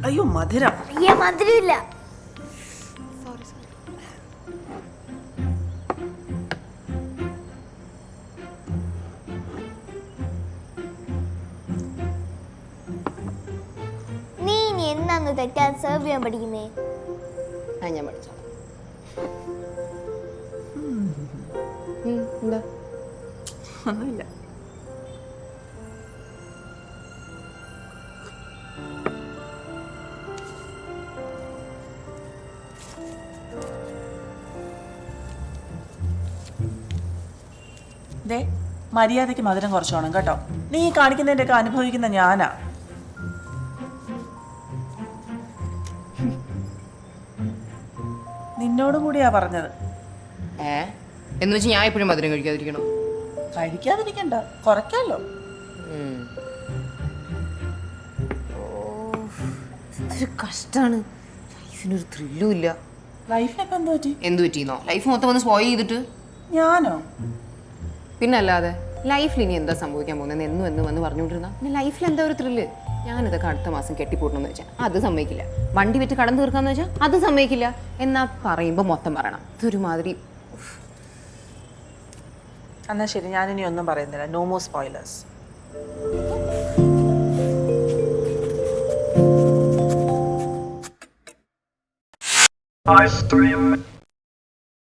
അയ്യോ മധുരം. അയ്യേ മധുരമില്ല. നീ ഇനി എന്നാന്ന് തെറ്റാതെ സെർവ് ചെയ്യാൻ പഠിക്കുന്നേ? ഞാൻ പഠിച്ചോളാം. എന്താ? ഒന്നുമില്ല. ദേ മര്യാദയ്ക്ക് മധുരം കുറച്ചോണം കേട്ടോ. നീ കാണിക്കുന്നതിൻ്റെ ഒക്കെ അനുഭവിക്കുന്ന ഞാനാ. നിന്നോടും കൂടിയാ പറഞ്ഞത്. എന്ന് വെച്ചാൽ ഞാൻ എപ്പോഴും മധുരം കഴിക്കാതിരിക്കണോ? കഴിക്കാതിരിക്കണ്ട, കുറയ്ക്കാലോ. ഇതൊരു കഷ്ടാണ്. ലൈഫിനൊരു ത്രില്ലും ഇല്ല. ലൈഫിനൊക്കെ എന്ത് പറ്റി? എന്ത് പറ്റിയെന്നോ? ലൈഫ് മൊത്തം വന്ന് സ്പോയിൽ ചെയ്തിട്ട്. ഞാനോ? പിന്നല്ലാതെ ലൈഫിൽ ഇനി എന്താ സംഭവിക്കാൻ പോകുന്നത് എന്നും എന്നും വന്ന് പറഞ്ഞുകൊണ്ടിരുന്ന പിന്നെ ലൈഫിൽ എന്താ ഒരു ത്രില്ല്? ഞാനിതൊക്കെ അടുത്ത മാസം കെട്ടിപ്പോട്ടണമെന്ന് വെച്ചാൽ അത് സമ്മതിക്കില്ല. വണ്ടി വിറ്റ് കടം തീർക്കാന്ന് വെച്ചാൽ അത് സമ്മതിക്കില്ല. എന്നാ പറയുമ്പോൾ മൊത്തം പറയണം. ഇതൊരുമാതിരി. എന്നാ ശരി, ഞാനിനി ഒന്നും പറയുന്നില്ല. No more spoilers. I stream